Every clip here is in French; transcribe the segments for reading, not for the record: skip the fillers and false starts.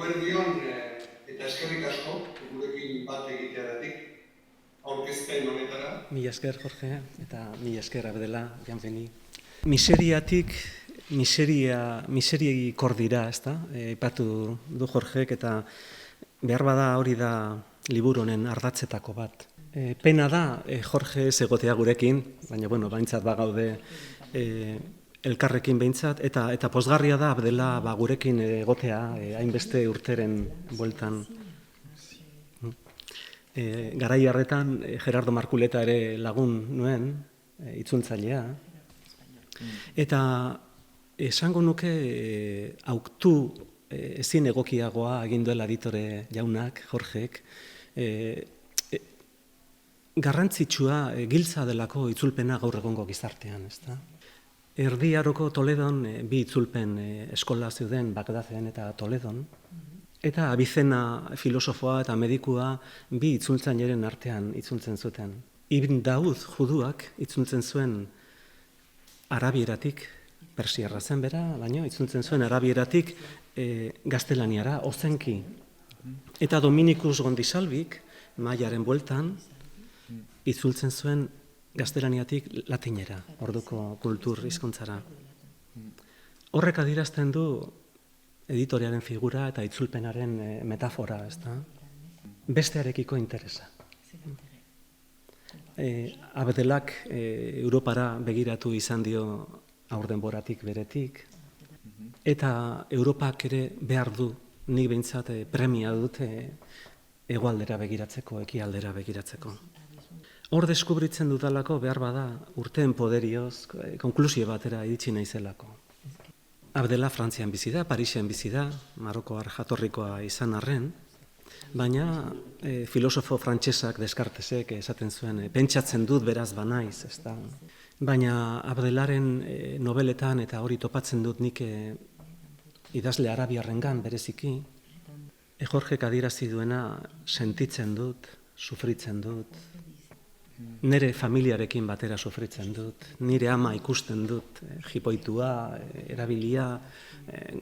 eguerdion eta eskerrik asko gurekin bat egiteagatik aurkezpen honetara. Mila esker, Jorge, eta mila esker Abdela, bienveni. Miseriatik miseriei kordira, ezta? Aipatu du Jorgek eta behar bada hori da liburu honen ardatzetako bat. Pena da Jorge ez egotea gurekin, baina baintzat bagaude elkarrekin behintzat, eta pozgarria da Abdela gurekin egotea hainbeste urteren bueltan. Garai harretan Gerardo Markuleta ere lagun nuen, itzultzailea, eta esango nuke auktu ezin egokiagoa egin duela editore jaunak, Jorgek, garrantzitsua giltza delako itzulpena gaur egongo gizartean, ezta? Erdi Aroko Toledon bi itzulpen eskola zeuden, Bagdaden eta Toledon, eta Abizena filosofoa eta medikua bi itzultzaileren artean itzultzen zuten. Ibn Daud juduak itzultzen zuen arabieratik, persiarra zen bera, baina itzultzen zuen arabieratik gaztelaniara, ozenki. Eta Dominikus Gondisalvik, Maiaren bueltan, itzultzen zuen gaztelaniatik latinera, orduko kultur hizkuntzara. Horrek adierazten du editorearen figura eta itzulpenaren metafora, ezta? Bestearekiko interesa. Abdelak Europara begiratu izan dio aurdenboratik beretik, eta Europak ere behar du, nik behintzat premia dut hegoaldera begiratzeko, ekialdera begiratzeko. Hor deskubritzen dudalako behar bada urteen poderioz, konklusio batera iritsi naizelako. Abdela Frantzian bizi da, Parisen bizi da, Marokoar jatorrikoa izan arren, baina filosofo frantsesak Descartesek esaten zuen, pentsatzen dut beraz banaiz, ezta. Baina Abdelaren nobeletan eta hori topatzen dut nik idazle arabiarrengan bereziki, Jorgek adierazi duena sentitzen dut, sufritzen dut, nire familiarekin batera sufritzen dut, nire ama ikusten dut, jipoitua, erabilia,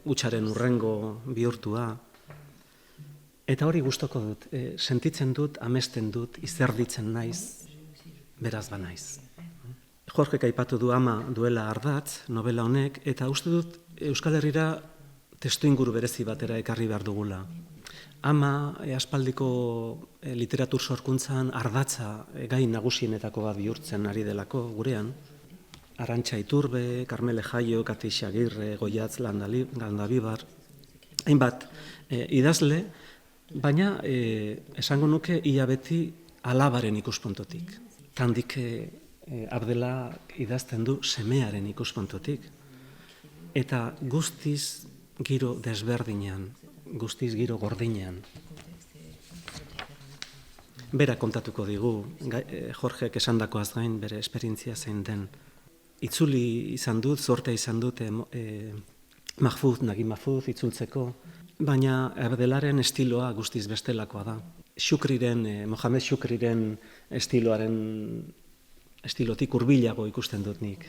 hutsaren urrengo bihurtua. Eta hori gustoko dut, sentitzen dut, amesten dut, izerditzen naiz, beraz banaiz. Jorgek aipatu du ama duela ardatz, novela honek, eta uste dut Euskal Herrira testuinguru berezi batera ekarri behar dugula. Ama aspaldiko literatur sorkuntzan ardatza gai nagusienetako bat bihurtzen ari delako gurean. Arantxa Iturbe, Karmele Jaio, Kati Xagirre, Goiatz Landabibar, hainbat idazle, baina esango nuke ia beti alabaren ikuspuntotik. Tandik Abdela idazten du semearen ikuspuntotik. Eta guztiz giro desberdinean, guztiz giro gordinean. Bera kontatuko digu, Jorgek esandakoaz gain bere esperientzia zein den. Itzuli izan dut, zortea izan dut Nagui Mahfouz itzultzeko, baina Abdelaren estiloa guztiz bestelakoa da. Mohamed Shukriren estilotik hurbilago ikusten dut nik.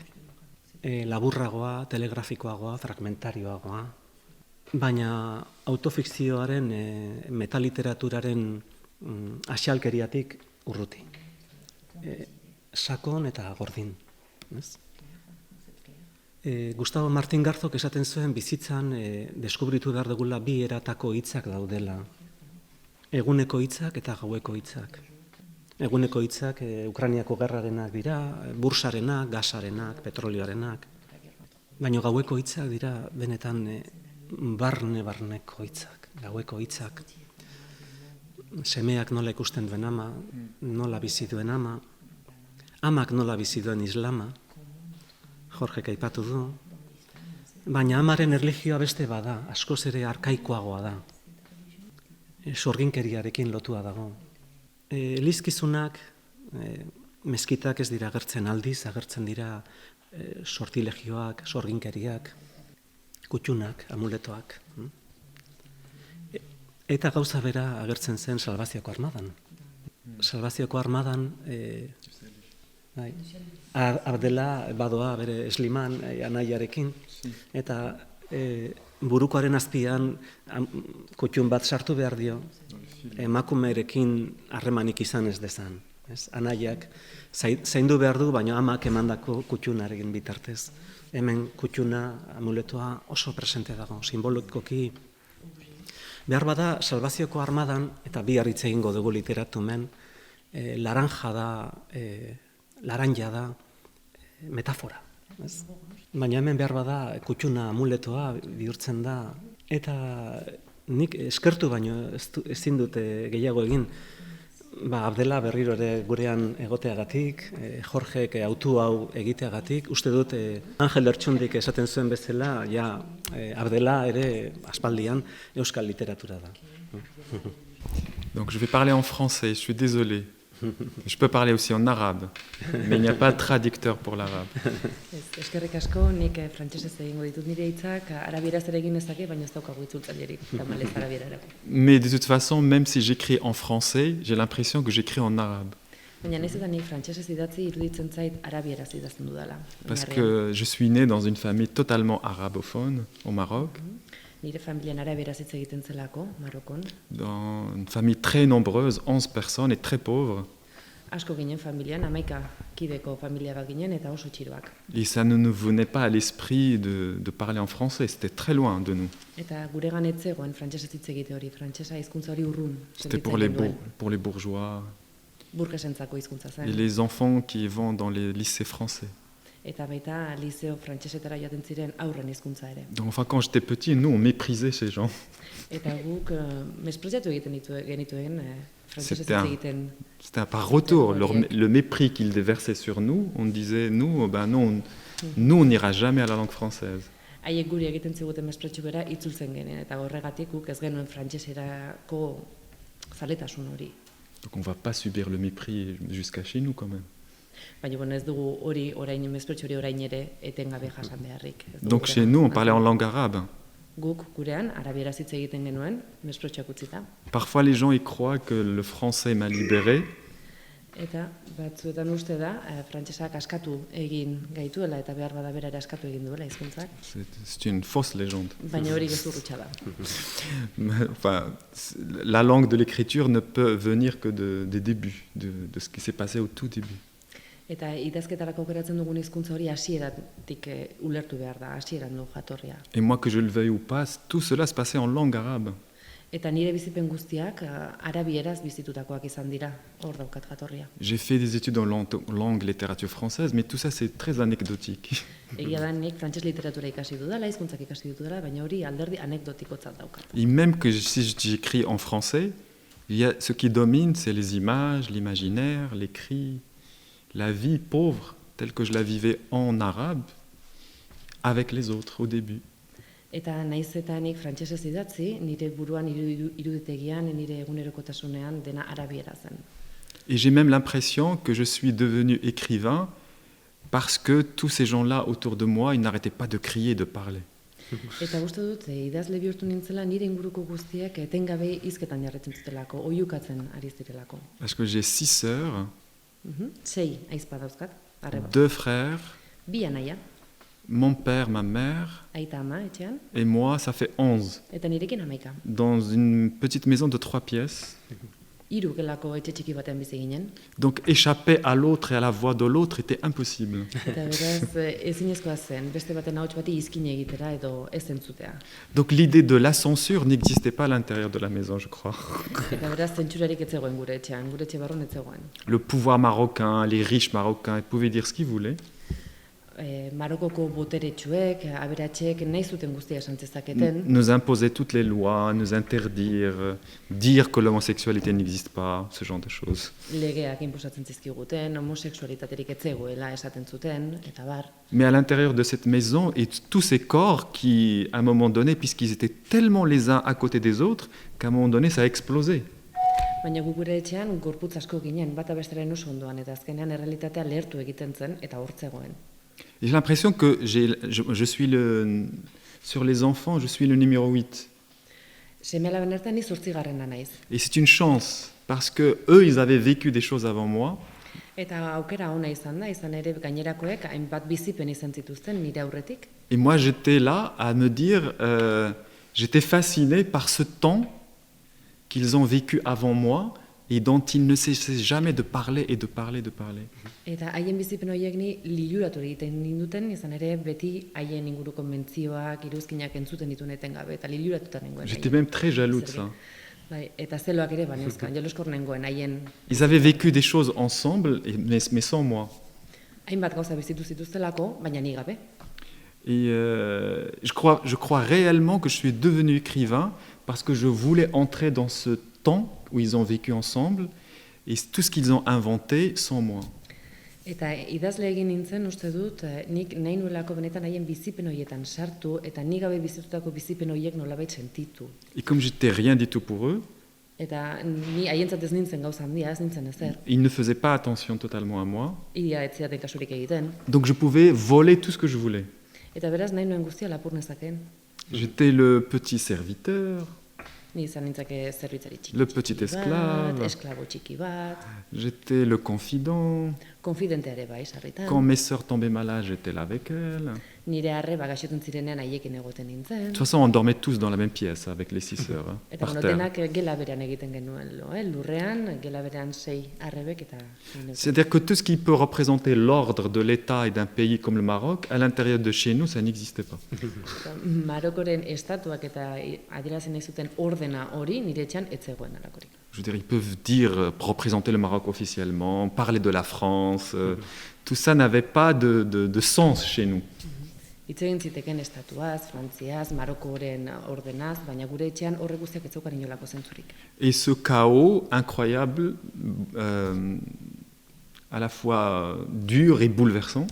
Laburragoa, telegrafikoagoa, fragmentarioagoa, baina autofikzioaren metaliteraturaren asialkeriatik urruti. Sakon eta gordin. Gustavo Martín Garzok esaten zuen bizitzan deskubritu behar dugula bi eratako hitzak daudela. Eguneko hitzak eta gaueko hitzak. Eguneko hitzak Ukrainiako gerrarenak dira, bursarenak, gasarenak, petrolioarenak. Baina gaueko hitzak dira benetan barneko hitzak, gaueko hitzak. Semeak nola ikusten duen ama, nola bizi duen ama, amak nola bizi duen islama, Jorgek aipatu du, baina amaren erlijioa beste bada, askoz ere arkaikoagoa da, sorginkeriarekin lotua dago. Elizkizunak, meskitak ez dira agertzen aldiz, agertzen dira sortilegioak, sorginkeriak, kutxunak, amuletoak. Eta gauza bera agertzen zen Salvazioko Armadan. Salvazioko Armadan Abdela badoa bere esliman anaiarekin, eta burukoaren azpian kutxun bat sartu behar dio, emakumerekin harremanik izan ez dezan. Anaiak zaindu behar du, baina amak emandako kutxunarekin bitartez. Hemen kutxuna, amuletoa oso presente dago, simbolikoki. Behar bada, Salvazioko Armadan, eta bi harritz egingo dugu literatumen, laranja da metafora. Baina hemen behar bada, kutxuna amuletoa bihurtzen da, eta nik eskertu baino ezin dute gehiago egin, Abdela berriro ere gurean egoteagatik, Jorgek autu hau egiteagatik, uste dut Angel Lertxundik esaten zuen bezala, Abdela ere aspaldian euskal literatura da. Donc je vais parler en français, je suis désolé. Je peux parler aussi en arabe, mais il n'y a pas de traducteur pour l'arabe. Eskerrik asko, nik frantsesez egingo ditut nire hitzak, arabieraz ere egin ezake, baina ez daukagu itzultzailerik, tamalez arabierarako. Mais de toute façon, même si j'écris en français, j'ai l'impression que j'écris en arabe. Baina nahiz eta nik frantsesez idatzi iruditzen zait arabieraz idazten dudala. Parce que je suis né dans une famille totalement arabophone au Maroc. Nire familian arabieraz hitz egiten zelako, Marokon. Dans une famille très nombreuse, 11 personnes et très pauvre. Asko ginen familian, 11 kideko familia bat ginen eta oso txiroak. Et ça ne nous venait pas à l'esprit de parler en français, c'était très loin de nous. Eta guregan ez zegoen frantsesez hitz egite hori, frantsesa hizkuntza hori urrun. C'était pour les bourgeois Burgesentzako hizkuntza zen. et les enfants qui vont dans les lycées français. Eta baita liceo frantsesetara joaten ziren aurren hizkuntza ere. Donc, enfin, quand j'étais petit, nous, on méprisait ces gens. Eta guk mespreziatu egiten genituen frantsesez hitz egiten. C'était par retour, le mépris qu'ils déversaient sur nous, on disait, nous, non, nous, on n'ira jamais à la langue française. Haiek guri egiten ziguten mesprezio bera itzultzen genuen, eta horregatik guk ez genuen frantseserako zaletasun hori. Donc on ne va pas subir le mépris jusqu'à chez nous quand même. Baina ez dugu hori orain mesprezio hori orain ere etengabe jasan beharrik. Donc chez nous, on parlait en langue arabe. Guk gurean arabieraz hitz egiten genuen mesprezioak utzita. Parfois les gens y croient que le français m'a libéré. Eta batzuetan uste da frantsesak askatu egin gaituela eta behar bada bera ere askatu egin duela hizkuntzak. C'est une fausse légende. Baina hori gezurrutza da. Enfin, la langue de l'écriture ne peut venir que des débuts, de ce qui s'est passé au tout début. Eta idazketarako aukeratzen dugun hizkuntza hori hasieratik ulertu behar da, hasieran du jatorria. Et moi, que je le veuille ou pas, tout cela se passait en langue arabe. Eta nire bizipen guztiak arabieraz bizitutakoak izan dira, hor daukat jatorria. J'ai fait des études en langue littérature française, mais tout ça c'est très anecdotique. Egia da nik frantses literatura ikasi dudala, hizkuntzak ikasi ditudala, baina hori alderdi anekdotikotzat daukat. Et même que si j'écris en français, ce qui domine, c'est les images, l'imaginaire, les cris, la vie pauvre telle que je la vivais en arabe avec les autres au début. Eta naiz eta nik frantsesez idatzi, nire buruan iruditegian, nire egunerokotasunean dena arabiera zen. Et j'ai même l'impression que je suis devenu écrivain parce que tous ces gens-là autour de moi, ils n'arrêtaient pas de crier, de parler. Eta uste dut, idazle bihurtu nintzela nire inguruko guztiak etengabe hizketan jarretzen zutelako, oihukatzen ari zirelako. Parce que j'ai 6 sœurs, 6 aizpa dauzkat, arreba. 2 frères, Bi anaia, mon père, ma mère, aita ama etxean, et moi, ça fait 11. eta nirekin 11. Dans une petite maison de 3 pièces. 3 gelako etxe txiki batean bizi ginen. Donc échapper à l'autre et à la voix de l'autre était impossible. Eta beraz, ezinezkoa zen, beste baten ahots bati izkine egitera edo ez entzutea. Donc l'idée de la censure n'existait pas à l'intérieur de la maison, je crois. Eta beraz, zentsurarik ez zegoen gure etxean, gure etxe barron ez zegoen. Le pouvoir marocain, les riches marocains, ils pouvaient dire ce qu'ils voulaient. Marokoko boteretsuek, aberatxek, nahi zuten guztia esan zezaketen. Nous imposaient toutes les lois, nous interdire, dire que l'homosexualité n'existe pas, ce genre de choses. Legeak inposatzen zizkiguten, homosexualitaterik ez zegoela esaten zuten, eta bar. Mais à l'intérieur de cette maison, et tous ces corps qui, à un moment donné, puisqu'ils étaient tellement les uns à côté des autres, qu'à un moment donné, ça a explosé. Baina gure etxean gorputz asko ginen, bata bestaren oso ondoan, eta azkenean errealitatea lehertu egiten zen, eta hor zegoen. J'ai l'impression que je suis sur les enfants, je suis le numéro 8. Seme-alaben artean ni 8garrena naiz. Et c'est une chance, parce que eux, ils avaient vécu des choses avant moi. Eta aukera ona izan ere gainerakoek hainbat bizipen izan zituzten nire aurretik. Et moi, j'étais là à me dire, j'étais fasciné par ce temps qu'ils ont vécu avant moi et dont ils ne cessaient jamais de parler et de parler, de parler. Eta haien bizipen horiek ni liluratu egiten ninduten, izan ere beti haien inguruko mentzioak, iruzkinak entzuten dituen etengabe, eta liluratuta nengoen. J'étais même très jaloux de ça. Bai, eta zeloak ere baneuzkan, jaloskor nengoen haien Ils avaient vécu des choses ensemble, mais sans moi. hainbat gauza bizitu zituztelako, baina ni gabe. Et je crois réellement que je suis devenu écrivain parce que je voulais entrer dans ce temps où ils ont vécu ensemble et tout ce qu'ils ont inventé sans moi. Eta idazle egin nintzen uste dut, nik nahi nuelako benetan haien bizipen horietan sartu, eta ni gabe bizitutako bizipen horiek nolabait sentitu. Et comme j'étais rien du tout pour eux, Eta ni haientzat ez nintzen gauza handia, ez nintzen ezer. ils ne faisaient pas attention totalement à moi. Ia ez zidaten kasurik egiten. Donc je pouvais voler tout ce que je voulais. Eta beraz nahi nuen guztia lapur nezaken. J'étais le petit serviteur, Ni izan nintzake zerbitzari txiki le petit esclave, esklabo txiki bat, j'étais le confident. konfidente ere bai, sarritan. Quand mes sœurs tombaient malades, j'étais là avec elles. Nire arreba gaixoten zirenean haiekin egoten nintzen. De toute façon, on dormait tous dans la même pièce avec les 6 sœurs, hein, Eta par bueno, terre. denak gela berean egiten genuen lo, lurrean, gela berean 6 arrebek eta... C'est-à-dire que tout ce qui peut représenter l'ordre de l'État et d'un pays comme le Maroc, à l'intérieur de chez nous, ça n'existait pas. Marokoren estatuak eta adierazi nahi zuten ordena hori nire etxean ez zegoen alakorik. Je veux dire, ils peuvent dire, représenter le Maroc officiellement, parler de la France, tout ça n'avait pas de sens chez nous. Hitz egin ziteken estatuaz, Frantziaz, Marokoren ordenaz, baina gure etxean horrek guztiak ez zeukan inolako zentzurik. Et ce chaos incroyable, à la fois dur et bouleversant,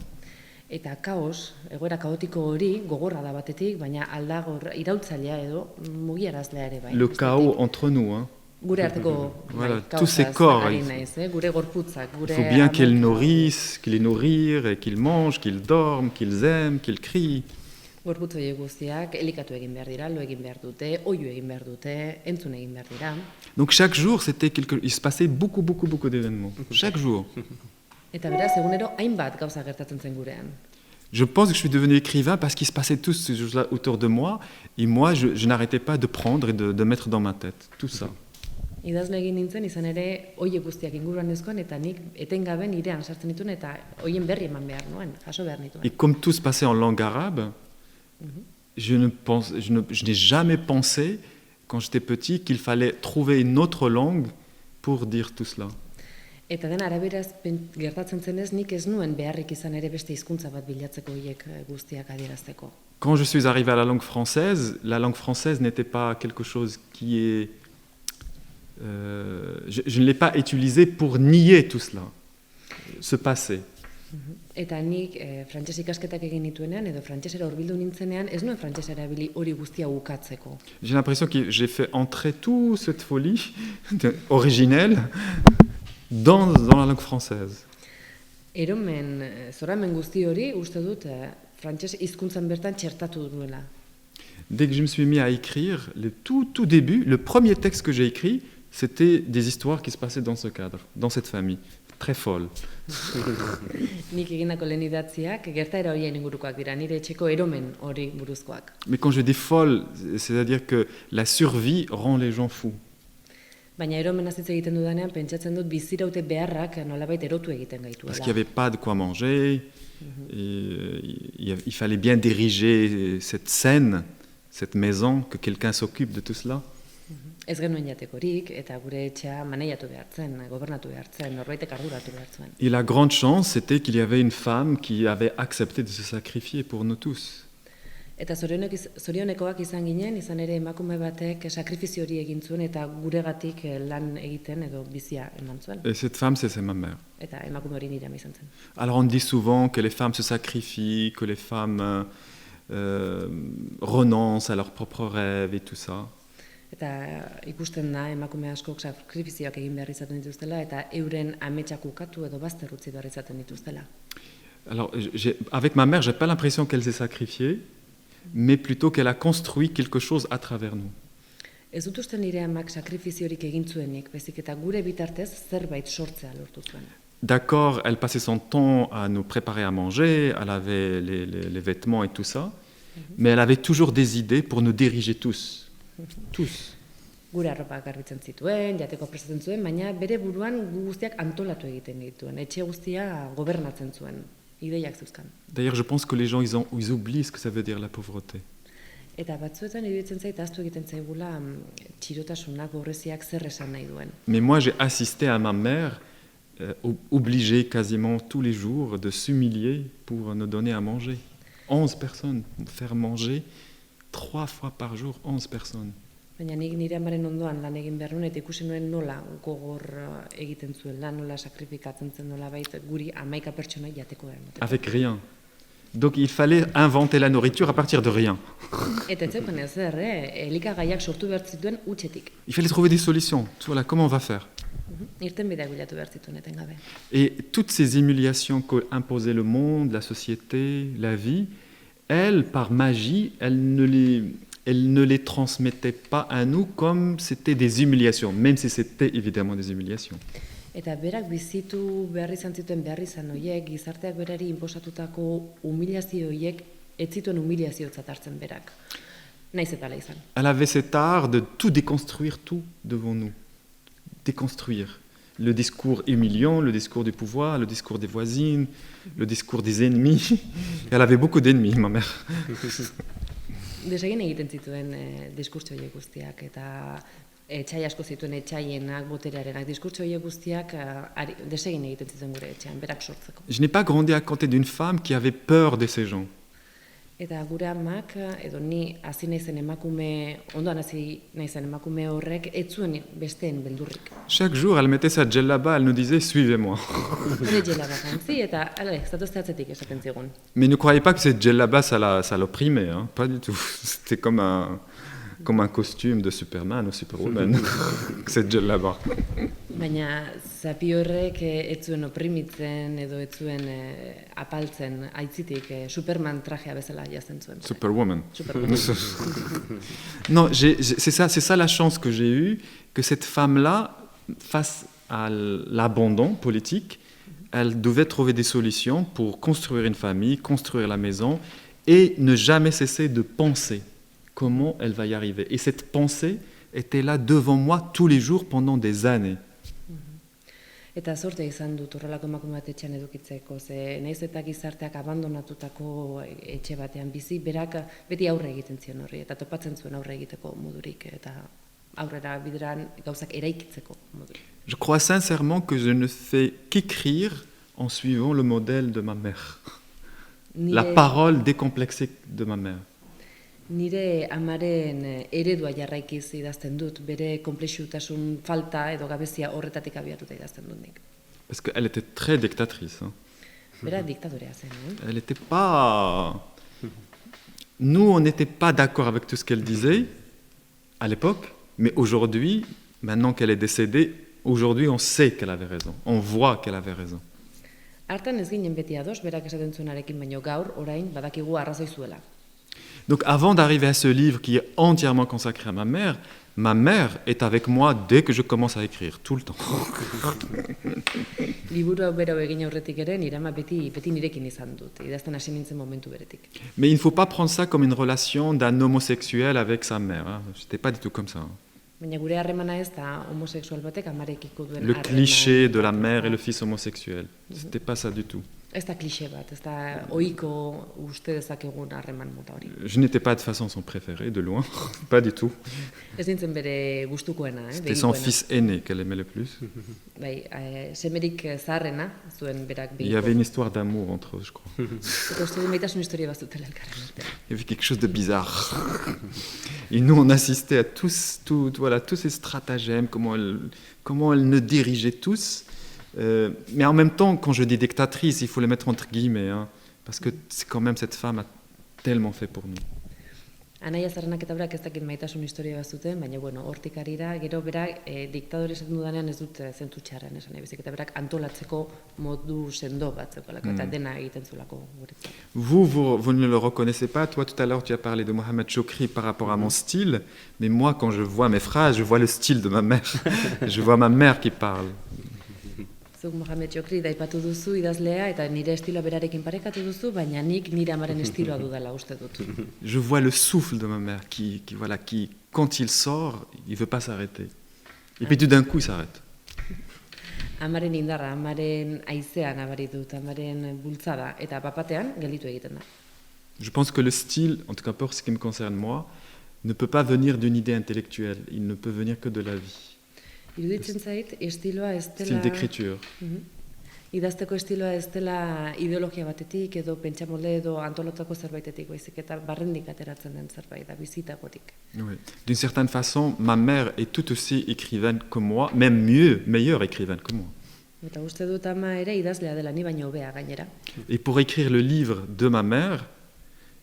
Eta kaos, egoera kaotiko hori, gogorra da batetik, baina aldagor irautzailea edo mugiarazlea ere bai. le bestetik. chaos entre nous, hein. Gure arteko Voilà, bai, tous ces kaosaz corps, ari il faut- naiz, gure gorputzak, Il gure faut bien qu'ils amak- nourrissent, qu'ils les nourrir, et qu'ils mangent, qu'ils dorment, qu'ils aiment, qu'ils crient. Gorputz horiek guztiak elikatu egin behar dira, lo egin behar dute, oihu egin behar dute, entzun egin behar dira. Donc chaque jour, il se passait beaucoup d'événements. Chaque jour. Eta beraz, egunero hainbat gauza gertatzen zen gurean. Je pense que je suis devenu écrivain parce qu'il se passait tous ces choses-là autour de moi, et moi, je n'arrêtais pas de prendre et de mettre dans ma tête tout ça. Idazle egin nintzen, izan ere, horiek guztiak inguruan ezkoan, eta nik etengabe nirean sartzen dituen, eta hoien berri eman behar nuen, jaso behar nituen. Et comme tout se passait en langue arabe, je n'ai jamais pensé, quand j'étais petit, qu'il fallait trouver une autre langue pour dire tout cela. Eta den araberaz gertatzen zenez, nik ez nuen beharrik izan ere beste hizkuntza bat bilatzeko horiek guztiak adierazteko. Quand je suis arrivé à la langue française n'était pas quelque chose qui est... je ne l'ai pas utilisé pour nier tout cela, ce passé. Eta nik frantses ikasketak egin nituenean, edo frantsesera hurbildu nintzenean, ez nuen frantsesa erabili hori guztia ukatzeko. J'ai l'impression que j'ai fait entrer toute cette folie originelle dans la langue française. Zoramen guzti hori, uste dut, frantses hizkuntzan bertan txertatu duela. Dès que je me suis mis à écrire, le tout début, le premier texte que j'ai écrit, c'était des histoires qui se passaient dans ce cadre, dans cette famille, très folle. Nik egindako lehen idatziak, gertaera horien ingurukoak dira, nire etxeko eromen hori buruzkoak. Mais quand je dis folle, c'est-à-dire que la survie rend les gens fous. Baina eromen hitz egiten dudanean, pentsatzen dut biziraute beharrak nolabait erotu egiten gaituela. Parce qu'il n'y avait pas de quoi manger, et il fallait bien diriger cette scène, cette maison, que quelqu'un s'occupe de tout cela. Ez genuen jatekorik, eta gure etxea maneiatu behar zen, gobernatu behar zen, norbaitek arduratu behar zuen. Et la grande chance, c'était qu'il y avait une femme qui avait accepté de se sacrifier pour nous tous. Eta zorionekoak izan ginen, izan ere emakume batek sakrifizio hori egin zuen, eta guregatik lan egiten edo bizia eman zuen. Et cette femme, c'est ma mère. Eta emakume hori nire ama izan zen. Alors on dit souvent que les femmes se sacrifient, que les femmes renoncent à leurs propres rêves et tout ça. Eta ikusten da emakume askok sakrifizioak egin behar izaten dituztela, eta euren ametsak ukatu edo bazter utzi behar izaten dituztela. Alors avec ma mère, j'ai pas l'impression qu'elle s'est sacrifiée, mais plutôt qu'elle a construit quelque chose à travers nous. Ez dut uste nire amak sakrifiziorik egin zuenik, baizik eta gure bitartez zerbait sortzea lortu zuen. d'accord, elle passait son temps à nous préparer à manger, à laver les vêtements et tout ça, mais elle avait toujours des idées pour nous diriger tous. Tous. Gure arropa garbitzen zituen, jateko prestatzen zuen, baina bere buruan gu guztiak antolatu egiten dituen, etxe guztia gobernatzen zuen, ideiak zeuzkan. D'ailleurs, je pense que les gens, ils oublient ce que ça veut dire la pauvreté. Eta batzuetan iruditzen zait, ahaztu egiten zaigula txirotasunak, pobreziak zer esan nahi duen. Mais moi, j'ai assisté à ma mère obligée quasiment tous les jours de s'humilier pour nous donner à manger. 11 personnes, faire manger 3 fois par jour, 11 personnes. Baina nik nire amaren ondoan lan egin behar nuen, eta ikusi nuen nola gogor egiten zuen lan, nola sakrifikatzen zen nola bait guri 11 pertsona jateko emateko. Avec rien. Donc il fallait inventer la nourriture à partir de rien. Eta ez zeukan ezer, elikagaiak sortu behar zituen hutsetik. Il fallait trouver des solutions. Voilà, comment on va faire? Irtenbideak bilatu behar zituen etengabe. Et toutes ces humiliations qu'imposait le monde, la société, la vie, elle, par magie, elle ne les transmettait pas à nous comme c'était des humiliations, même si c'était évidemment des humiliations. Eta berak bizitu behar izan zituen behar izan horiek, gizarteak berari inposatutako humilazio horiek, ez zituen humilaziotzat hartzen berak. Naiz eta ala izan. Elle avait cet art de tout déconstruire, tout devant nous. Déconstruire. Le discours humiliant, le discours du pouvoir, le discours des voisines, le discours des ennemis. Elle avait beaucoup d'ennemis, ma mère. Desegin egiten zituen diskurtso horiek guztiak, eta etxai asko zituen etxaienak, boterearenak, diskurtso horiek guztiak desegin egiten zituen gure etxean, berak sortzeko. Je n'ai pas grandi à côté d'une femme qui avait peur de ces gens. Eta gure amak, edo ni hasi naizen emakume, ondoan hasi naizen emakume horrek, ez zuen besteen beldurrik. Chaque jour, elle mettait sa djellaba, elle nous disait « Suivez-moi ». Hore djelaba jantzi, eta ale, zatozte atzetik esaten zigun. Mais ne croyez pas que cette djellaba, ça l'opprimait, hein? Pas du tout. C'était comme un costume de Superman ou Superwoman, cette djellaba. Baina zapi horrek ez zuen oprimitzen edo ez zuen apaltzen aitzitik Superman trajea bezala jazten zuen. Superwoman. Superman. Non, c'est ça la chance que j'ai eue, que cette femme-là, face à l'abandon politique, elle devait trouver des solutions pour construire une famille, construire la maison et ne jamais cesser de penser comment elle va y arriver. Et cette pensée était là devant moi tous les jours pendant des années. Eta zorte izan dut horrelako emakume bat etxean edukitzeko, ze naiz eta gizarteak abandonatutako etxe batean bizi, berak beti aurre egiten zion horri, eta topatzen zuen aurre egiteko modurik, eta aurrera bideran gauzak eraikitzeko modurik. Je crois sincèrement que je ne fais qu'écrire en suivant le modèle de ma mère. La parole décomplexée de ma mère. Nire amaren eredua jarraikiz idazten dut, bere konplexutasun falta edo gabezia horretatik abiatuta idazten dut nik. Parce qu'elle était très dictatrice. Hein. Bera diktadorea zen, Elle n'était pas... Nous, on n'était pas d'accord avec tout ce qu'elle disait à l'époque, mais aujourd'hui, maintenant qu'elle est décédée, aujourd'hui on sait qu'elle avait raison, on voit qu'elle avait raison. Hartan ez ginen beti ados, berak esaten zuenarekin, baino gaur, orain, badakigu arrazoi zuela. Donc avant d'arriver à ce livre qui est entièrement consacré à ma mère est avec moi dès que je commence à écrire, tout le temps. Liburu hau bera egin aurretik ere, nire ama beti nirekin izan dut, idazten hasi nintzen momentu beretik. Mais il ne faut pas prendre ça comme une relation d'un homosexuel avec sa mère. Hein. J'étais pas du tout comme ça. Hein. Baina gure harremana ez da homosexual batek amarekiko duen Le harreman. cliché de la mère et le fils homosexuel. C'était pas ça du tout. Ez da klixe bat, ez da ohiko uste dezakegun harreman mota hori. Je n'étais pas de façon son préféré, de loin. Pas du tout. Ez nintzen bere gustukoena, C'était son fils aîné qu'elle aimait le plus. Bai, semerik zaharrena, zuen berak Il y avait une histoire d'amour entre eux, je crois. Eta uste du maitasun historia bat zutela elkarren artean. Il y avait quelque chose de bizarre. Et nous, on assistait à tous ces stratagèmes, comment elle nous dirigeait tous. Mais en même temps, quand je dis dictatrice, il faut les mettre entre guillemets, hein, parce que c'est quand même cette femme a tellement fait pour nous. Anaia Zarrenak eta berak ez dakit maitasun historia bat zuten, baina bueno, hortik arira, gero berak diktadore esaten dudanean ez dut zentzu txarran esan nahi, baizik eta berak antolatzeko modu sendo bat zekolako, eta dena egiten zulako guretzat. Vous ne le reconnaissez pas. Toi, tout à l'heure, tu as parlé de Mohamed Chokri par rapport à mon style, mais moi, quand je vois mes phrases, je vois le style de ma mère. Je vois ma mère qui parle. Zuk Mohamed Chokri aipatu duzu idazlea eta nire estiloa berarekin parekatu duzu, baina nik nire amaren estiloa dudala uste dut. Je vois le souffle de ma mère qui, quand il sort, il veut pas s'arrêter. Et puis tout d'un coup, il s'arrête. Amaren indarra, amaren haizea nabari dut, amaren bultzada, eta papatean gelditu egiten da. Je pense que le style, en tout cas pour ce qui me concerne moi, ne peut pas venir d'une idée intellectuelle. Il ne peut venir que de la vie. Iruditzen zait, estiloa ez Style dela... d'écriture. Idazteko estiloa ez dela ideologia batetik, edo pentsamolde edo antolotako zerbaitetik, baizik eta barrendik ateratzen den zerbait da, bizitakotik. Oui. D'une certaine façon, ma mère est tout aussi écrivaine que moi, même mieux, meilleure écrivaine que moi. Eta uste dut ama ere idazlea dela, ni baino hobea gainera. Et pour écrire le livre de ma mère,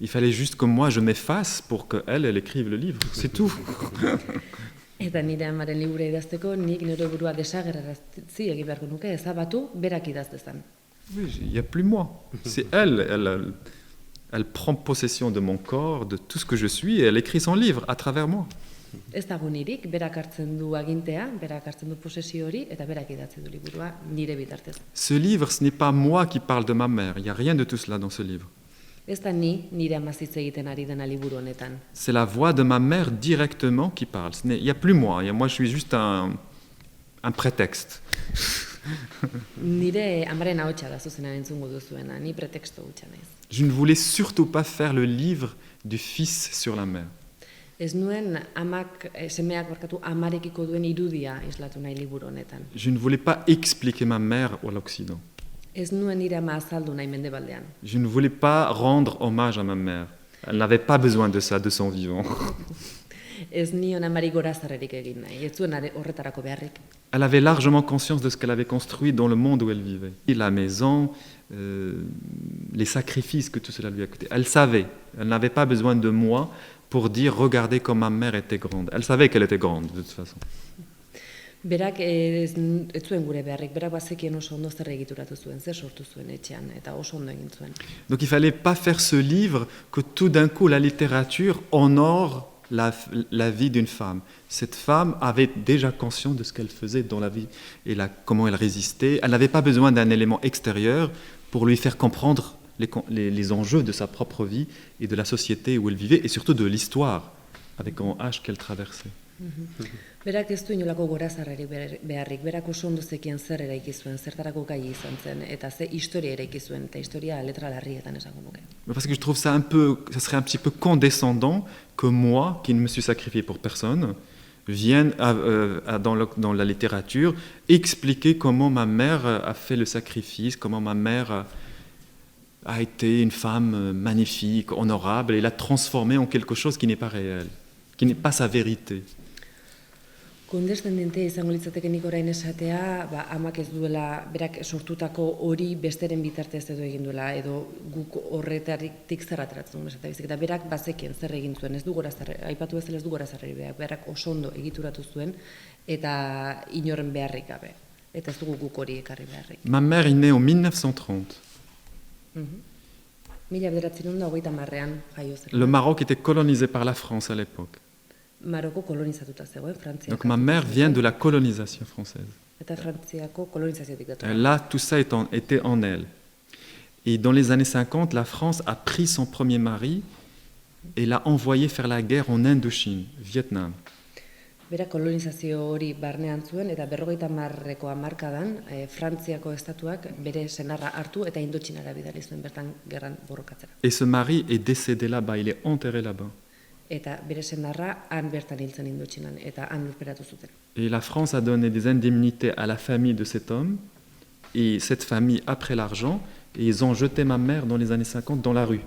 il fallait juste que moi je m'efface pour qu'elle, elle écrive le livre. C'est tout. Eta nire amaren libura idazteko, nik nire burua desagerrazi egin beharko nuke, ezabatu, berak idaz dezan. Oui, il n'y a plus moi. C'est elle prend possession de mon corps, de tout ce que je suis, et elle écrit son livre à travers moi. Ez dago nirik, berak hartzen du agintea, berak hartzen du posesio hori, eta berak idatzi du liburua nire bitartez. Ce livre, ce n'est pas moi qui parle de ma mère. Il n'y a rien de tout cela dans ce livre. Ez da ni, nire amaz hitz egiten ari dena liburu honetan. C'est la voix de ma mère directement qui parle. Il n'y a plus moi. Moi, je suis juste un prétexte. Nire amaren ahotsa da zuzenan entzungo duzuena, ni pretexto hutsa naiz. Je ne voulais surtout pas faire le livre du fils sur la mère. Ez nuen semeak barkatu amarekiko duen irudia islatu nahi liburu honetan. Je ne voulais pas expliquer ma mère à l'Occident. Ez nuen nire ama azaldu nahi mendebaldean. Je ne voulais pas rendre hommage à ma mère. Elle n'avait pas besoin de ça de son vivant. Ez nion amari gorazarrerik egin nahi, ez zuen horretarako beharrik. Elle avait largement conscience de ce qu'elle avait construit dans le monde où elle vivait. Et la maison, les sacrifices que tout cela lui a coûté. Elle savait. Elle n'avait pas besoin de moi pour dire « Regardez comme ma mère était grande ». Elle savait qu'elle était grande, de toute façon. Berak ez zuen gure beharrik, berak bazekien oso ondo zer egituratu zuen, zer sortu zuen etxean, eta oso ondo egin zuen. Donc il fallait pas faire ce livre que tout d'un coup la littérature honore la vie d'une femme. Cette femme avait déjà conscience de ce qu'elle faisait dans la vie et comment elle résistait. Elle n'avait pas besoin d'un élément extérieur pour lui faire comprendre les enjeux de sa propre vie et de la société où elle vivait et surtout de l'histoire avec un H qu'elle traversait. Berak ez du inolako gorazarrerik beharrik, berak oso ondo zekien zer eraiki zuen, zertarako gai izan zen, eta ze historia eraiki zuen, eta historia letra larrietan esango nuke. Parce que je trouve ça serait un petit peu condescendant que moi, qui ne me suis sacrifié pour personne, vienne dans la littérature expliquer comment ma mère a fait le sacrifice, comment ma mère a été une femme magnifique, honorable, et l'a transformée en quelque chose qui n'est pas réel, qui n'est pas sa vérité. Kondescendente izango litzateke nik orain esatea, amak ez duela, berak sortutako hori besteren bitartez edo egin duela, edo guk horretatik zer ateratzen dugu esatea bizik, eta berak bazekien zer egin zuen, ez du gorazarre, aipatu bezala ez du gorazarreri berak oso ondo egituratu zuen, eta inoren beharrik gabe, eta ez dugu guk hori ekarri beharrik. Ma mère est née en 1930. 1930ean jaio zen. Le Maroc était colonisé par la France à l'époque. Maroko kolonizatuta zegoen, Frantzia. Donc ma mère vient de la colonisation française. Eta Frantziako kolonizaziotik dator. Là, tout ça était en elle. Et dans les années 50, la France a pris son premier mari et l'a envoyé faire la guerre en Indochine, Vietnam. Bera kolonizazio hori barnean zuen, eta 50ko hamarkadan Frantziako estatuak bere senarra hartu eta Indotxinara bidali zuen bertan gerran borrokatzera. Et ce mari est décédé là-bas, il est enterré là-bas. Eta bere senarra han bertan hiltzen Indotxinan, eta han lurperatu zuten. Et la France a donné des indemnités à la famille de cet homme, et cette famille a pris l'argent, et ils ont jeté ma mère dans les années 50 dans la rue.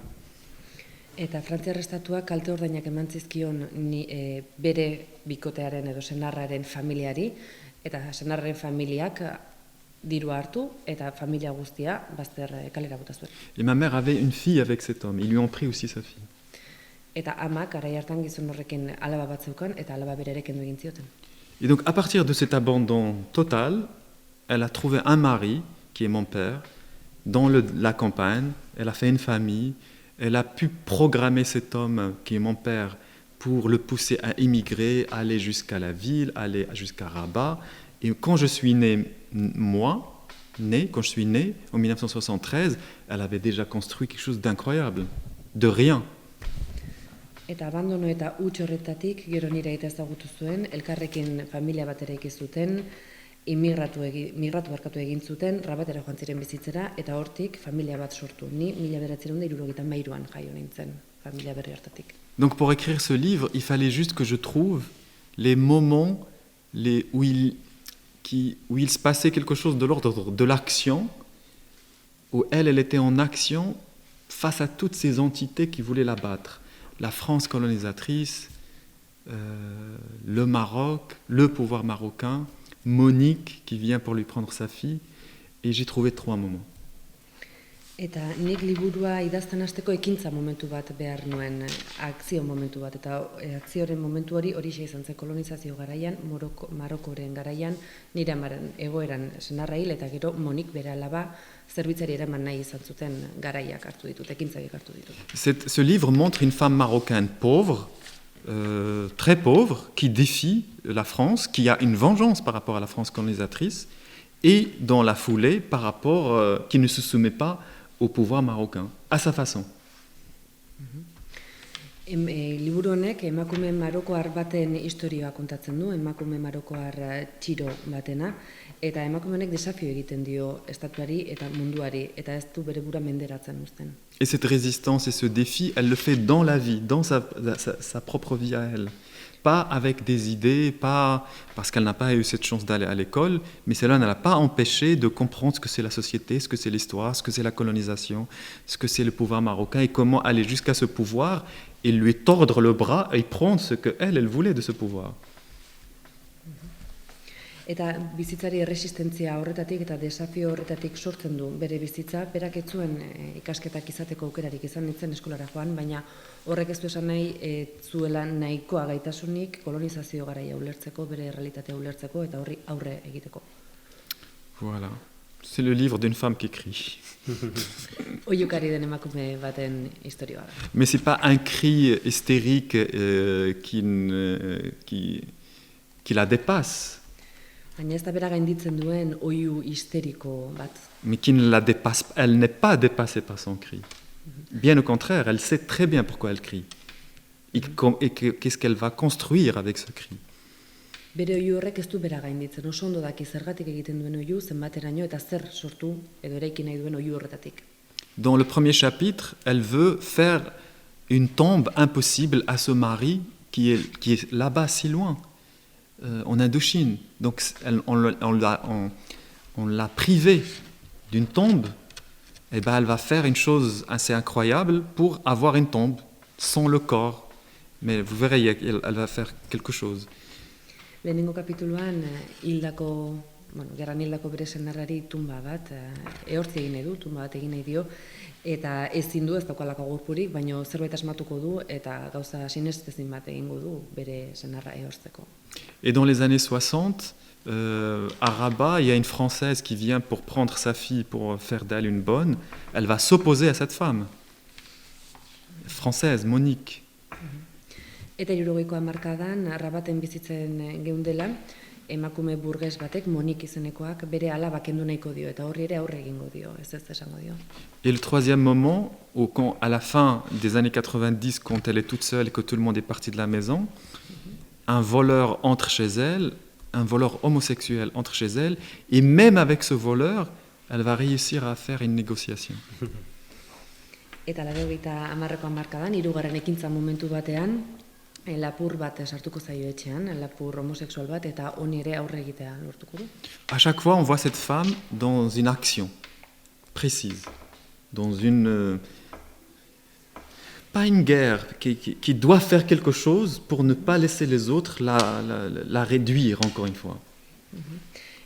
Eta Frantziar estatuak kalte ordainak eman zizkion bere bikotearen edo senarraren familiari, eta senarraren familiak dirua hartu, eta familia guztia bazter kalera bota zuen. Et ma mère avait une fille avec cet homme, ils lui ont pris aussi sa fille. Eta amak garai hartan gizon horrekin alaba bat zeukan, eta alaba berere kendu egin zioten. Et donc à partir de cet abandon total, elle a trouvé un mari, qui est mon père, dans la campagne, elle a fait une famille, elle a pu programmer cet homme, qui est mon père, pour le pousser à émigrer, aller jusqu'à la ville, aller jusqu'à Rabat. Et quand je suis né, moi, né, quand je suis né, en 1973, elle avait déjà construit quelque chose d'incroyable, de rien. Eta abandono eta huts horretatik gero nire aita ezagutu zuen, elkarrekin familia bat eraiki zuten, migratu barkatu egin zuten, Rabatera joan ziren bizitzera, eta hortik familia bat sortu. Ni 1973an jaio nintzen, familia berri hartatik. Donc pour écrire ce livre, il fallait juste que je trouve les moments où il se passait quelque chose de l'ordre de l'action, où elle était en action face à toutes ces entités qui voulaient la battre. La France colonisatrice, le Maroc, le pouvoir marocain, Monique qui vient pour lui prendre sa fille, et j'ai trouvé 3 moments. Eta nik liburua idazten hasteko ekintza momentu bat behar nuen, akzio momentu bat, eta akzioren momentu horixe izan zen kolonizazio garaian, Marokoren garaian, nire amaren egoeran senarra hil, eta gero Monik bere alaba zerbitzari eraman nahi izan zuten garaiak hartu ditut, ekintzak hartu ditut. Ce livre montre une femme marocaine pauvre, très pauvre, qui défie la France, qui a une vengeance par rapport à la France colonisatrice, et dans la foulée, par rapport, qui ne se soumet pas au pouvoir marocain, à sa façon. Liburu honek emakume marokoar baten istorioa kontatzen du, emakume marokoar txiro batena, eta emakume honek desafio egiten dio estatuari eta munduari, eta ez du bere bura menderatzen uzten. Et cette résistance et ce défi, elle le fait dans la vie, dans sa propre vie à elle. Pas avec des idées, pas parce qu'elle n'a pas eu cette chance d'aller à l'école, mais cela ne l'a pas empêché de comprendre ce que c'est la société, ce que c'est l'histoire, ce que c'est la colonisation, ce que c'est le pouvoir marocain et comment aller jusqu'à ce pouvoir et lui tordre le bras et prendre ce qu'elle voulait de ce pouvoir. Eta bizitzari erresistentzia horretatik eta desafio horretatik sortzen du bere bizitza, berak ez zuen ikasketak izateko aukerarik izan nintzen eskolara joan, baina horrek ez du esan nahi zuela nahikoa gaitasunik kolonizazio garaia ulertzeko, bere realitatea ulertzeko eta horri aurre egiteko. Voilà. C'est le livre d'une femme qui crie. Oihukari den emakume baten istorioa da. Mais c'est pas un cri hystérique qui la dépasse. Baina ez da bera gainditzen duen oihu histeriko bat. Mais qui ne la dépasse, elle n'est pas dépassée par son cri. Bien au contraire, elle sait très bien pourquoi elle crie. Et qu'est-ce qu'elle va construire avec ce cri. Bere oihu horrek ez du bera gainditzen, oso ondo daki zergatik egiten duen oihu, zenbateraino eta zer sortu edo eraiki nahi duen oihu horretatik. Dans le premier chapitre, elle veut faire une tombe impossible à ce mari qui est là-bas si loin. En Indochine. Donc on l'a privée d'une tombe, et ben elle va faire une chose assez incroyable pour avoir une tombe sans le corps. Mais vous verrez, elle va faire quelque chose. Lehenengo kapituluan gerran hildako bere senarrari tumba bat, ehortzi egin nahi du, tumba bat egin nahi dio, eta ezin du, ez daukalako gorpurik, baina zerbait asmatuko du eta gauza sinestezin bat egingo du bere senarra ehortzeko. Et dans les années 60, à Rabat, il y a une Française qui vient pour prendre sa fille, pour faire d'elle une bonne. Elle va s'opposer à cette femme. Française, Monique. Eta 60ko hamarkadan, Rabaten bizitzen geundela, emakume burges batek, Monik izenekoak, bere alaba kendu nahiko dio, eta horri ere aurre egingo dio, ez esango dio. Et le troisième moment, à la fin des années 90, quand elle est toute seule et que tout le monde est parti de la maison, un voleur entre chez elle, un voleur homosexuel entre chez elle, et même avec ce voleur, elle va réussir à faire une négociation. Eta 60ko hamarkadan, 3. ekintza momentu batean, lapur bat sartuko zaio etxean, lapur homosexual bat, eta honi ere aurre egitea lortuko du. À chaque fois, on voit cette femme dans une action précise, dans une... pas une guerre, qui doit faire quelque chose pour ne pas laisser les autres la réduire, encore une fois.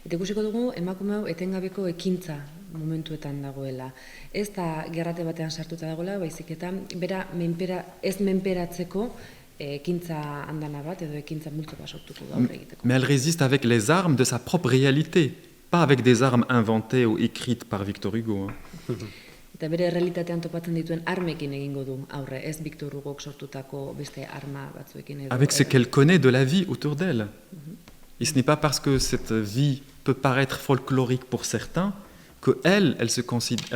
Eta ikusiko dugu, emakume hau etengabeko ekintza momentuetan dagoela. Ez da gerrate batean sartuta dagoela, baizik eta bera ez menperatzeko ekintza andana bat edo ekintza multzo bat sortuko da aurre egiteko. Mais elle résiste avec les armes de sa propre réalité, pas avec des armes inventées ou écrites par Victor Hugo. Eta bere realitatean topatzen dituen armekin egingo du aurre, ez Victor Hugok sortutako beste arma batzuekin edo. Avec ce qu'elle connaît de la vie autour d'elle. Et ce n'est pas parce que cette vie peut paraître folklorique pour certains elle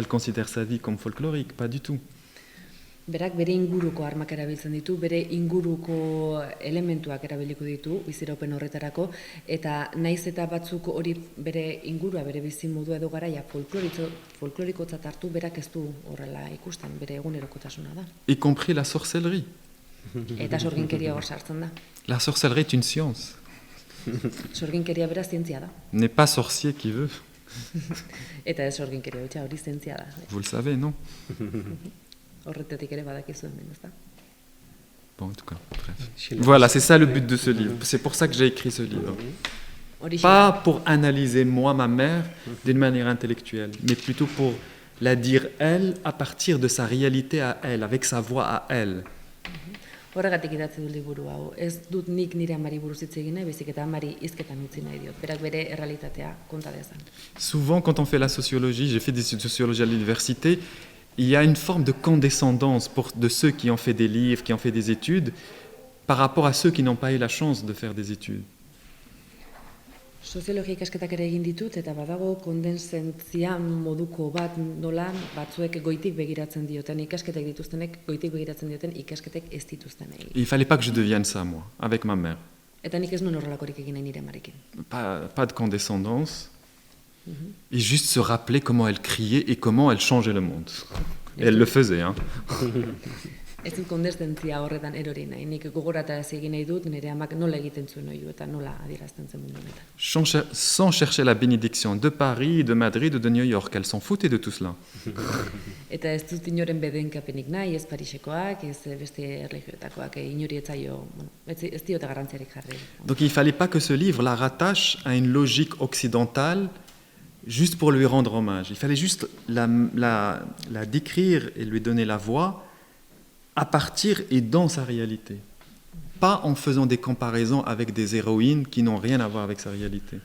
considère sa vie comme folklorique, pas du tout. Berak bere inguruko armak erabiltzen ditu, bere inguruko elementuak erabiliko ditu biziraupen horretarako, eta naiz eta batzuk hori bere ingurua, bere bizimodua edo garaia folklorikotzat hartu, berak ez du horrela ikusten, bere egunerokotasuna da. Y compris la sorcellerie. Eta sorginkeria hor sartzen da. La sorcellerie est une science. Sorginkeria bera zientzia da. N'est pas sorcier qui veut. Eta ez sorginkeria hutsa hori zientzia da. Vous le savez, non? Horretetik ere badakizu hemen, ezta? Bon, en tout cas, bref. Voilà, c'est ça le but de ce livre. C'est pour ça que j'ai écrit ce livre. Horixe Pas pour analyser moi, ma mère, d'une manière intellectuelle, mais plutôt pour la dire elle à partir de sa réalité à elle, avec sa voix à elle. Horregatik idatzi du liburu hau. Ez dut nik nire amari buruz hitz egin nahi, baizik eta amari hizketan utzi nahi diot. Berak bere errealitatea konta dezan. Souvent, quand on fait la sociologie, j'ai fait des études de sociologie à l'université, il y a une forme de condescendance de ceux qui ont fait des livres, qui ont fait des études, par rapport à ceux qui n'ont pas eu la chance de faire des études. Soziologia ikasketak ere egin ditut, eta badago kondensentzia moduko bat nola batzuek goitik begiratzen dioten, ikasketak dituztenek goitik begiratzen dioten, ikasketek ez dituztenei. Il ne fallait pas que je devienne ça, moi, avec ma mère. Eta nik ez nuen horrelakorik egin nahi nire amarekin. Pas de condescendance, et juste se rappeler comment elle criait et comment elle changeait le monde. Et elle le faisait, hein. Ez dut kondestentzia horretan erori nahi, nik gogorarazi egin nahi dut, nire amak nola egiten zuen oihu eta nola adierazten zen mundu honetan. Sans chercher la bénédiction de Paris, de Madrid ou de New York. Elle s'en foutait de tout cela. Eta ez dut inoren bedenkapenik nahi, ez Parisekoak, ez beste erlijioetakoak, inori etzaio, ez diote garrantziarik jarri. Donc il ne fallait pas que ce livre la rattache à une logique occidentale juste pour lui rendre hommage. Il fallait juste la décrire et lui donner la voix à partir et dans sa réalité. Pas en faisant des comparaisons avec des héroïnes qui n'ont rien à voir avec sa réalité.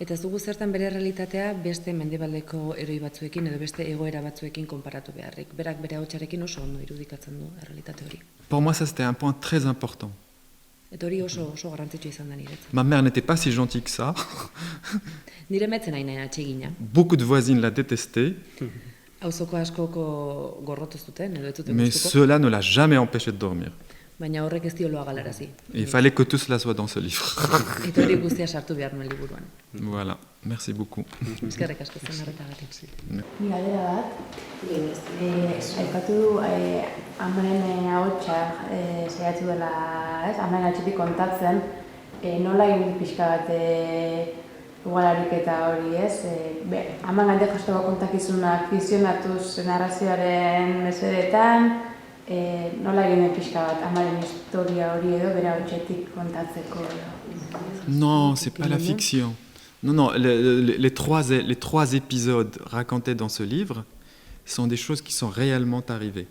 Eta ez dugu zertan bere realitatea beste mendebaldeko heroi batzuekin edo beste egoera batzuekin konparatu beharrik. Berak bere ahotsarekin oso ondo irudikatzen du errealitate hori. Pour moi, ça c'était un point très important. Eta hori oso garrantzitsua izan da niretzat. Ma mère n'était pas si gentille que ça. Nire metzen hain atsegina. Beaucoup de voisines la détestaient. Auzoko askoko gorrotu zuten edo ez zuten Mais gustuko, cela ne l'a jamais empêché de dormir. baina horrek ez dioloa galarazi. Et il fallait que tout cela soit dans ce livre. Eta hori guztia sartu behar nuen liburuan. Voilà, merci beaucoup. Eskerrik asko zen arretagatik. Ni galdera bat, aipatu du amaren ahotsa saiatu dela, ez? Amaren atxetik kontatzen, nola egin pixka bat igualarik eta hori, ez? Aman gande jasteko kontakizunak fizionatuz narrazioaren mesedetan, nola egin pixka bat amaren historia hori edo bere ahotsetik kontatzeko edo. Non, c'est pas la fiction. Non, non, les trois épisodes racontés dans ce livre sont des choses qui sont réellement arrivées.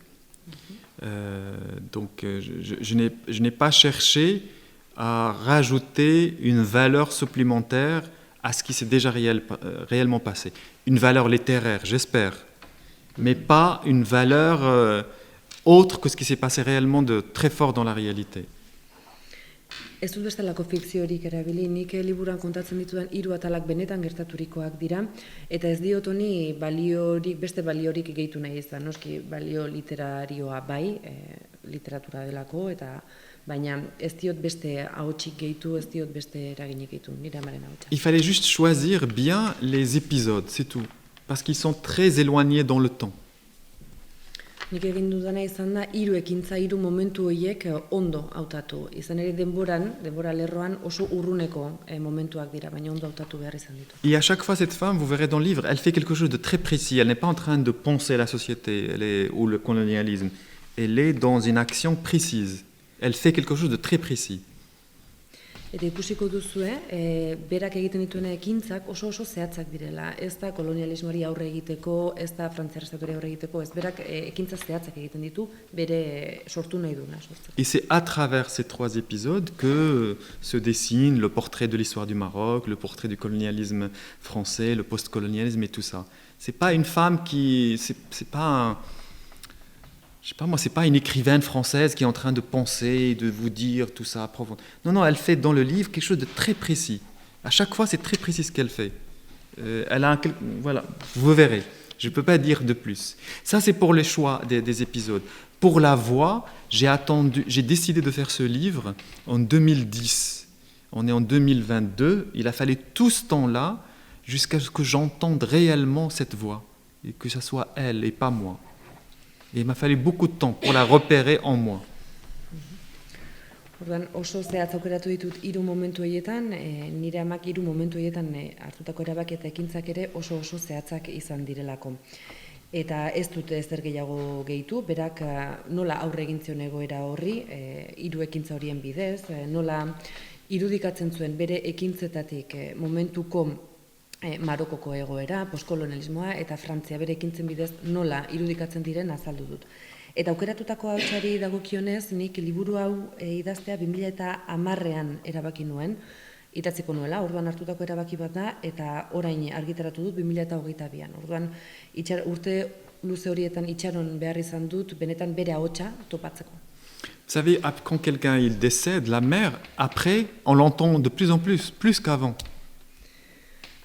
Donc, je n'ai pas cherché à rajouter une valeur supplémentaire à ce qui s'est déjà réellement passé. Une valeur littéraire, j'espère, mais pas une valeur autre que ce qui s'est passé réellement de très fort dans la réalité. Ez dut bestelako fikziorik erabili, nik liburuan kontatzen ditudan 3 atalak benetan gertaturikoak dira, eta ez diot honi beste baliorik gehitu nahi izan, noski balio literarioa bai, literatura delako, baina ez diot beste ahotsik gehitu, ez diot beste eraginik gehitu, nire amaren ahotsa. Il fallait juste choisir bien les épisodes, c'est tout, parce qu'ils sont très éloignés dans le temps. Nik egin dudana izan da 3 ekintza, 3 momentu horiek ondo hautatu. Izan ere denbora lerroan oso urruneko momentuak dira, baina ondo hautatu behar izan ditu. Et à chaque fois, cette femme, vous verrez dans le livre, elle fait quelque chose de très précis. Elle n'est pas en train de penser la société ou le colonialisme. Elle est dans une action précise. Elle fait quelque chose de très précis. Eta ikusiko duzue, berak egiten dituen ekintzak oso zehatzak direla. Ez da kolonialismoari aurre egiteko, ez da frantziar estatuari aurre egiteko, ez berak ekintza zehatzak egiten ditu, bere sortu nahi duena sortzeko. Et c'est à travers ces 3 épisodes que se dessine le portrait de l'histoire du Maroc, le portrait du colonialisme français, le post-colonialisme et tout ça. C'est pas une femme qui... C'est pas je sais pas moi, c'est pas une écrivaine française qui est en train de penser, de vous dire tout ça profond. Non, elle fait dans le livre quelque chose de très précis. À chaque fois, c'est très précis ce qu'elle fait. Voilà, vous verrez. Je ne peux pas dire de plus. Ça, c'est pour les choix des épisodes. Pour la voix, j'ai décidé de faire ce livre en 2010. On est en 2022. Il a fallu tout ce temps-là jusqu'à ce que j'entende réellement cette voix et que ce soit elle et pas moi. Et il m'a fallu beaucoup de temps pour la repérer en moi. Orduan, oso zehatz aukeratu ditut 3 momentu horietan, nire amak 3 momentu horietan hartutako erabaki eta ekintzak ere oso zehatzak izan direlako. Eta ez dut ezer gehiago gehitu, berak nola aurre egin zion egoera horri, 3 ekintza horien bidez, nola irudikatzen zuen bere ekintzetatik momentuko Marokoko egoera, postkolonialismoa eta Frantzia bere ekintzen bidez nola irudikatzen diren azaldu dut. Eta aukeratutako hautsari dagokionez, nik liburu hau idaztea 2010ean erabaki nuen, idatziko nuela, orduan hartutako erabaki bat da, eta orain argitaratu dut 2022an. Orduan, urte luze horietan itxaron behar izan dut, benetan bere ahotsa topatzeko. Vous savez, quand quelqu'un il décède, la mère, après, on l'entend de plus en plus qu'avant.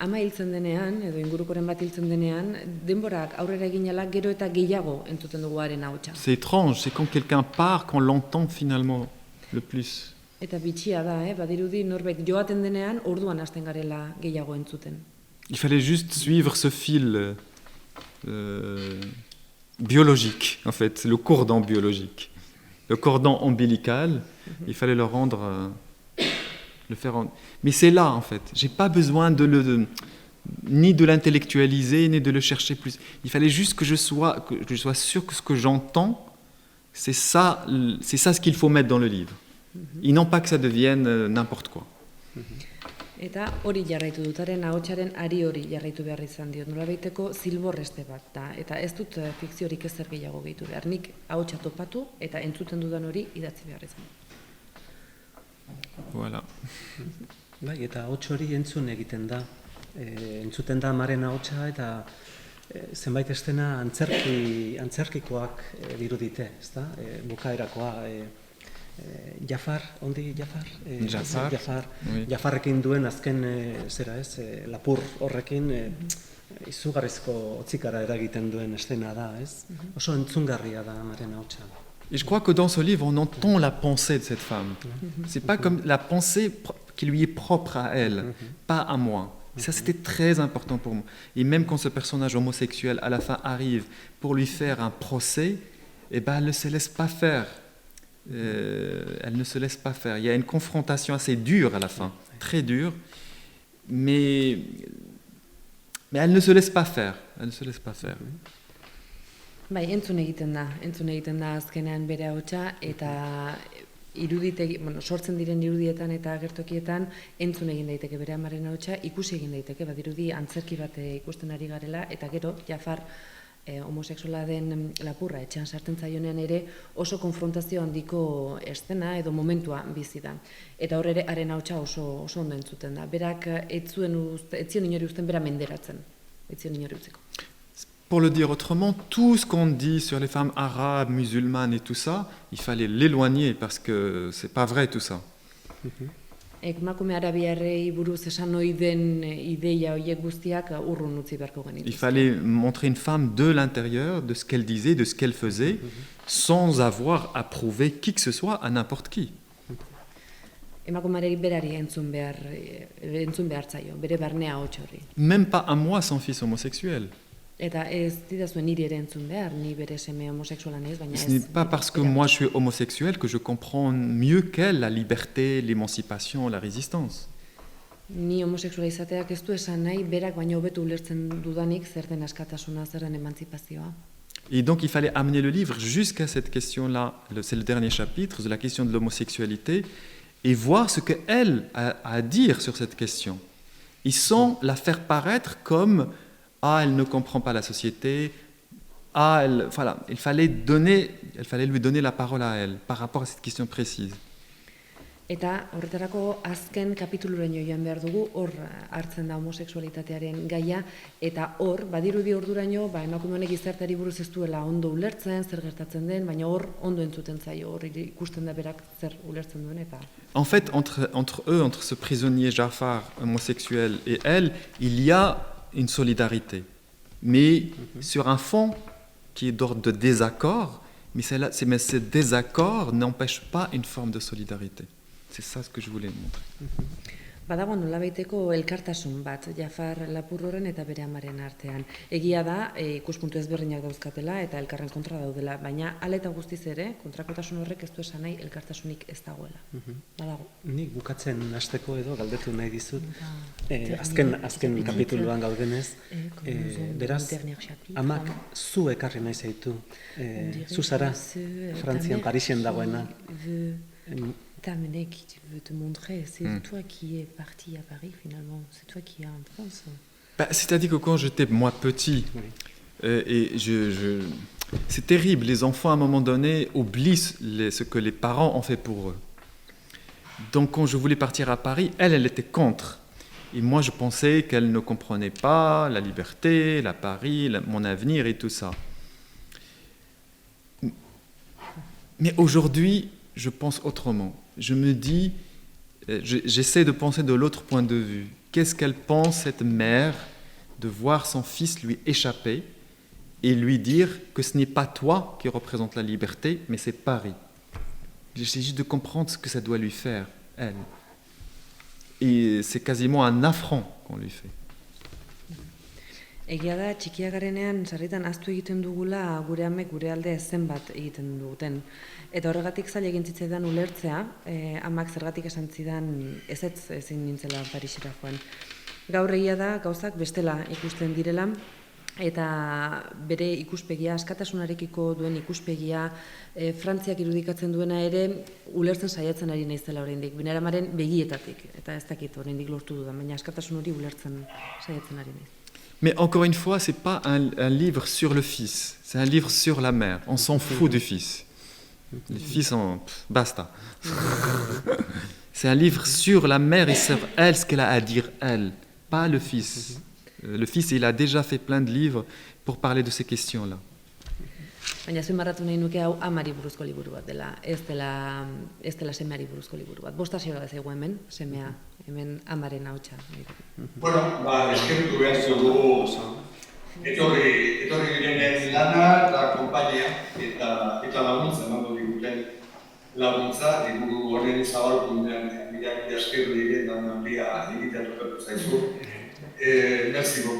Ama hiltzen denean, edo ingurukoren bat hiltzen denean, denborak aurrera eginala gero eta gehiago entzuten dugu haren ahotsa. C'est étrange, c'est quand quelqu'un part qu'on l'entend finalement le plus. Eta bitxia da, badirudi norbait joaten denean, orduan hasten garela gehiago entzuten. Il fallait juste suivre ce fil biologique, en fait, le cordon biologique. Le cordon ombilical, il fallait le rendre... Mais c'est là, en fait. Je n'ai pas besoin ni de l'intellectualiser, ni de le chercher plus. Il fallait juste que je sois sûr que ce que j'entends, c'est ça ce qu'il faut mettre dans le livre. Et non pas que ça devienne n'importe quoi. Eta hori jarraitu dutaren ahotsaren ari hori jarraitu behar izan diot. Nolabaiteko zilborreste bat da. Eta ez dut fikziorik ezer gehiago gehitu behar. Nik ahotsa topatu eta entzuten dudan hori idatzi behar izan. Voilà. Bai, eta ahots hori entzun egiten da. Entzuten da amaren ahotsa eta zenbait estena antzerkikoak dirudite, ezta? Bukaerakoa Jafar, ondi Jafar? Jafar, oui. Jafarrekin duen azken lapur horrekin izugarrizko otzikara eragiten duen estena da, ez? Oso entzungarria da amaren ahotsa. Et je crois que dans ce livre, on entend la pensée de cette femme. C'est pas comme la pensée qui lui est propre à elle, pas à moi. Et ça, c'était très important pour moi. Et même quand ce personnage homosexuel, à la fin, arrive pour lui faire un procès, eh ben, elle ne se laisse pas faire. Elle ne se laisse pas faire. Il y a une confrontation assez dure à la fin, très dure, mais elle ne se laisse pas faire. Elle ne se laisse pas faire. Bai, entzun egiten da azkenean bere ahotsa eta sortzen diren irudietan eta agertokietan entzun egin daiteke bere amaren ahotsa, ikusi egin daiteke, badirudi antzerki bat ikusten ari garela eta gero Jafar homosexuala den lapurra etxean sartzen zaionean ere oso konfrontazio handiko estena edo momentua bizi da. Eta hor ere haren ahotsa oso ondo entzuten da. Berak ez zion inori uzten bera menderatzen, ez zion inori utzeko. Pour le dire autrement, tout ce qu'on dit sur les femmes arabes, musulmanes et tout ça, il fallait l'éloigner parce que c'est pas vrai tout ça. Emakume arabiarrei buruz esan ohi den ideia horiek guztiak urrun utzi beharko genituzke. Il fallait montrer une femme de l'intérieur, de ce qu'elle disait, de ce qu'elle faisait, sans avoir à prouver qui que ce soit à n'importe qui. Emakumeari berari entzun behar zaio, bere barnea ahots horri. Même pas à moi, son fils homosexuel. Eta ez didazuen niri ere entzun behar, ni bere seme homosexuala naiz, baina ez. Ce n'est pas parce que moi je suis homosexuel que je comprends mieux qu'elle la liberté, l'émancipation, la résistance. Ni homosexuala izateak ez du esan nahi, berak baina hobeto ulertzen dudanik zer den askatasuna, zer den emantzipazioa. Et donc il fallait amener le livre jusqu'à cette question-là, c'est le dernier chapitre, de la question de l'homosexualité, et voir ce qu'elle a à dire sur cette question. Et sans la faire paraître comme elle ne comprend pas la société. Voilà, il fallait lui donner la parole à elle par rapport à cette question précise. Eta horretarako azken kapituluraino joan behar dugu, hor hartzen da homosexualitatearen gaia, eta hor, badirudi orduraino, emakume honek gizarteari buruz ez duela ondo ulertzen, zer gertatzen den, baina hor ondo entzuten zaio, hor ikusten da berak zer ulertzen duen eta... En fait, entre eux, entre ce prisonnier Jafar homosexuel et elle, il y a une solidarité, mais sur un fond qui est d'ordre de désaccord, mais ce désaccord n'empêche pas une forme de solidarité. C'est ça ce que je voulais montrer. Badago nolabaiteko elkartasun bat Jafar Lapurroren eta bere amaren artean. Egia da, ikuspuntu ezberdinak dauzkatela eta elkarren kontra daudela, baina hala eta guztiz ere, kontrakotasun horrek ez du esan nahi elkartasunik ez dagoela. Badago. Nik bukatzen hasteko edo galdetu nahi dizut, azken kapituluan gaudenez, beraz, amak zu ekarri nahi zaitu, zu zara, Frantzian, Parisen dagoena. T'amener qui veut te montrer, c'est toi qui es parti à Paris finalement, c'est toi qui es en France. C'est-à-dire que quand j'étais moi petit, c'est terrible, les enfants à un moment donné oublient ce que les parents ont fait pour eux. Donc quand je voulais partir à Paris, elle était contre. Et moi je pensais qu'elle ne comprenait pas la liberté, la Paris, mon avenir et tout ça. Mais aujourd'hui, je pense autrement. Je me dis, j'essaie de penser de l'autre point de vue. Qu'est-ce qu'elle pense, cette mère, de voir son fils lui échapper et lui dire que ce n'est pas toi qui représente la liberté, mais c'est Paris. J'essaie juste de comprendre ce que ça doit lui faire, elle. Et c'est quasiment un affront qu'on lui fait. Egia da, txikia garenean sarritan ahaztu egiten dugula gure amek gure alde zenbat egiten duten. Eta horregatik zaila egin zitzaidan ulertzea, amak zergatik esan zidan ezin nintzela Parisera joan. Gaur egia da gauzak bestela ikusten direla, eta bere ikuspegia, askatasunarekiko duen ikuspegia, Frantziak irudikatzen duena ere, ulertzen saiatzen ari naizela oraindik, Binaramaren begietatik, eta ez dakit oraindik lortu dudan, baina askatasun hori ulertzen saiatzen ari naiz. Mais encore une fois, ce n'est pas un livre sur le fils, c'est un livre sur la mère. On s'en fout du fils. Les fils, basta. C'est un livre sur la mère et sur elle, ce qu'elle a à dire, elle, pas le fils. Le fils, il a déjà fait plein de livres pour parler de ces questions-là. Baina azpimarratu nahi nuke hau amari buruzko liburu bat dela, ez dela semeari buruzko liburu bat. Bostazio da zaigu hemen, semea, hemen amaren ahotsa. Bueno, eskertu behar dugu etorri direnen lana eta konpainia eta laguntza emango diguten laguntza, liburu honen zabalkundean mila eskertu diren handia egitea tokatu zaizu. Merci beaucoup.